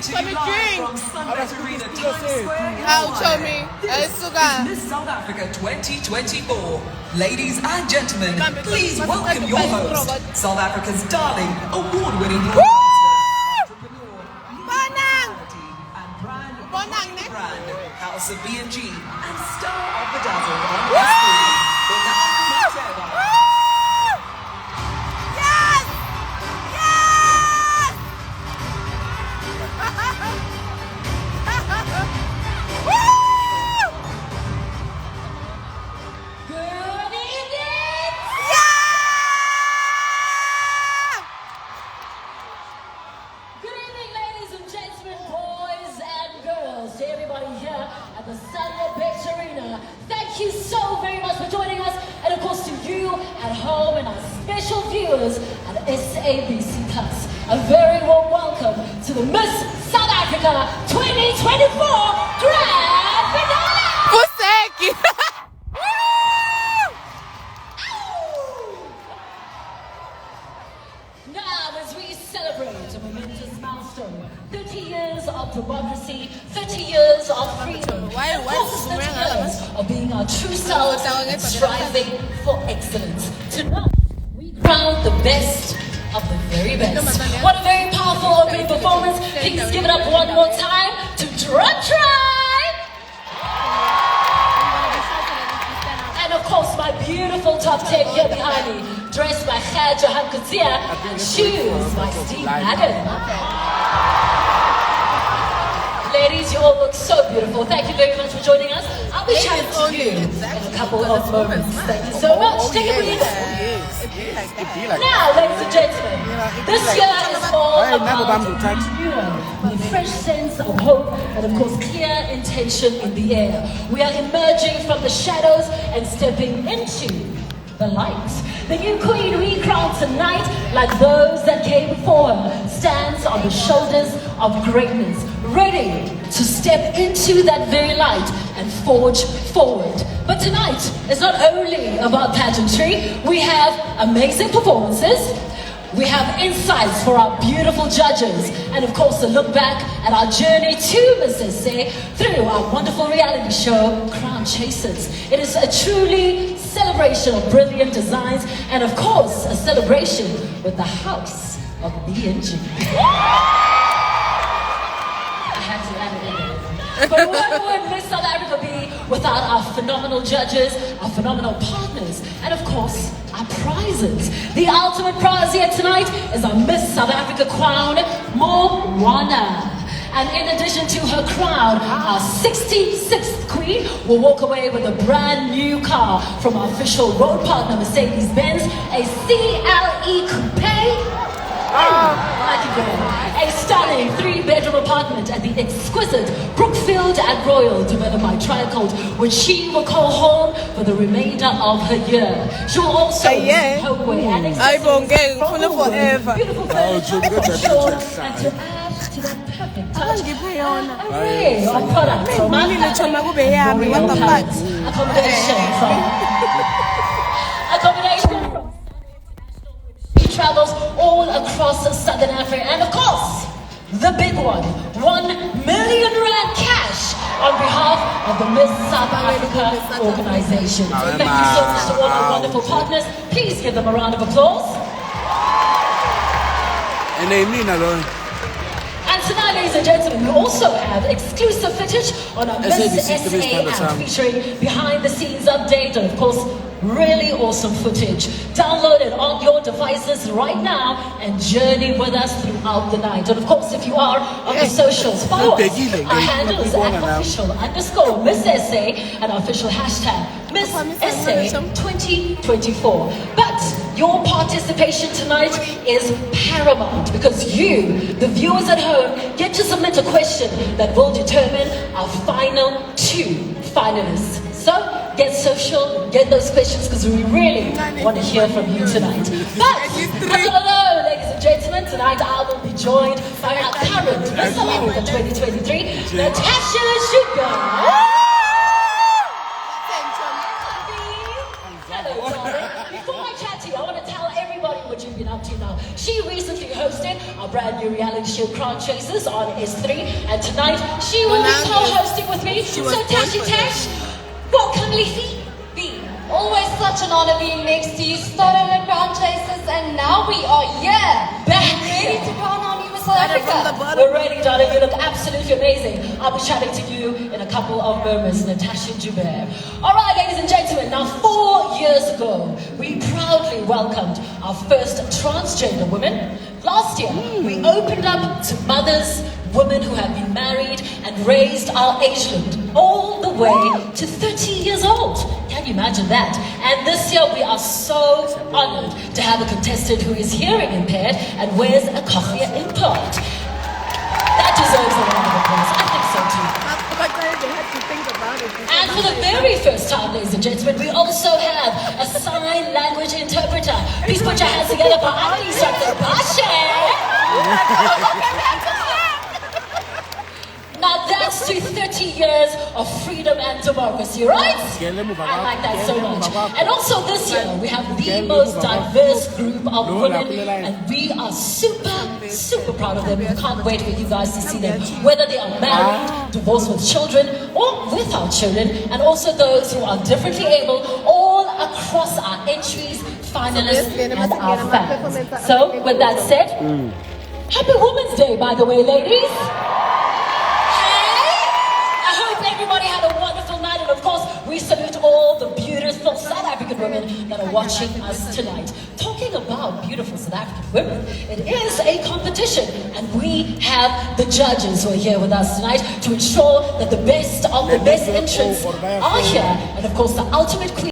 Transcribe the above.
to you live from Sunbet Arena, Times Square in London. This is Miss South Africa 2024. Ladies and gentlemen, please welcome your host, South Africa's darling, award-winning broadcaster, entrepreneur, and brand House of B&G, and star of the dazzle on the screen. The Sunbet Arena. Thank you so very much for joining us, and of course to you at home and our special viewers at SABC Plus. A very warm welcome to the Miss South Africa 2024 Grand Finale! Now, as we celebrate a momentous milestone, 30 years of democracy, 30 years of freedom, and 30 years of being our true selves and striving for excellence. Tonight, we crown the best of the very best. What a very powerful opening performance. Please give it up one more time to Drum Tribe. And of course, my beautiful top 10 here behind me, dressed by Khaja Hamkutia, and shoes by Steve Madden. Ladies, you all look so beautiful. Thank you very much for joining us. I'll be chatting to you in a couple of moments. Thank you so much. Take a breather. Now, ladies and gentlemen, this year is all about renewal, with a fresh sense of hope and, of course, clear intention in the air. We are emerging from the shadows and stepping into the light. The new queen we crown tonight, like those that came before her, stands on the shoulders of greatness, ready to step into that very light and forge forward. But tonight is not only about pageantry. We have amazing performances, we have insights for our beautiful judges, and of course a look back at our journey to Mzansi through our wonderful reality show, Crown Chasers. It is a truly celebration of brilliant designs, and of course a celebration with the House of B&G. But what would Miss South Africa be without our phenomenal judges, our phenomenal partners, and of course, our prizes? The ultimate prize here tonight is our Miss South Africa crown, Moana. And in addition to her crown, our 66th queen will walk away with a brand new car from our official road partner, Mercedes-Benz, a CLE Coupe. A stunning 3-bedroom apartment at the exquisite Brookfield at Royal, developed by Tricold, which she will call home for the remainder of her year. She will also receive homeware and accessories from the beautiful furniture, and to add to that perfect touch, an array of products from our accommodation from travels all across Southern Africa, and of course, the big one, 1 million rand cash on behalf of the Miss South Africa organization. Thank you so much to all our wonderful partners. Please give them a round of applause. And they mean a lot. And tonight, ladies and gentlemen, we also have exclusive footage on our Miss SA app, featuring behind-the-scenes update and, of course, really awesome footage. Download it on your devices right now and journey with us throughout the night. And of course, if you are on the socials, follow us. Our handle is @official_ Miss SA and our official hashtag Miss SA 2024. But your participation tonight is paramount, because you, the viewers at home, get to submit a question that will determine our final 2 finalists. So get social, get those questions, because we really want to hear from you tonight. But hello, ladies and gentlemen, tonight I will be joined by our current Miss South Africa 2023, Natasha Sugar. Hello, darling. Before I chat to you, I want to tell everybody what you've been up empty now. She recently hosted our brand new reality show Crown Chasers on S3, and tonight she will be co-hosting with me. So Tashi Tash, welcome Leafy B. Always such an honor being next to you. Started at Crown Chasers and now we are here. Back ready to crown our new South Africa. We're ready, darling. You look absolutely amazing. I'll be chatting to you in a couple of moments, Natasha Joubert. All right, ladies and gentlemen. Now, 4 years ago, we proudly welcomed our first transgender women. Last year, we opened up to mothers, women who have been married and raised our age limit all the way to 30 years old. Can you imagine that? And this year we are so honored to have a contestant who is hearing impaired and wears a cochlear implant. That deserves a round of applause. I think so too. And for the very first time, ladies and gentlemen, we also have a sign language interpreter. Please put your hands together for Annie Now that's to 30 years of freedom and democracy, right? I like that so much. And also this year, we have the most diverse group of women, and we are super proud of them. We can't wait for you guys to see them, whether they are married, divorced with children, or without children, and also those who are differently able, all across our entries, finalists, and our fans. So, with that said, Happy Women's Day, by the way, ladies. Everybody had a wonderful night, and of course, we salute all the beautiful South African women that are watching us tonight. Talking about beautiful South African women, it is a competition, and we have the judges who are here with us tonight to ensure that the best of the best entrants are here, and of course, the ultimate queen.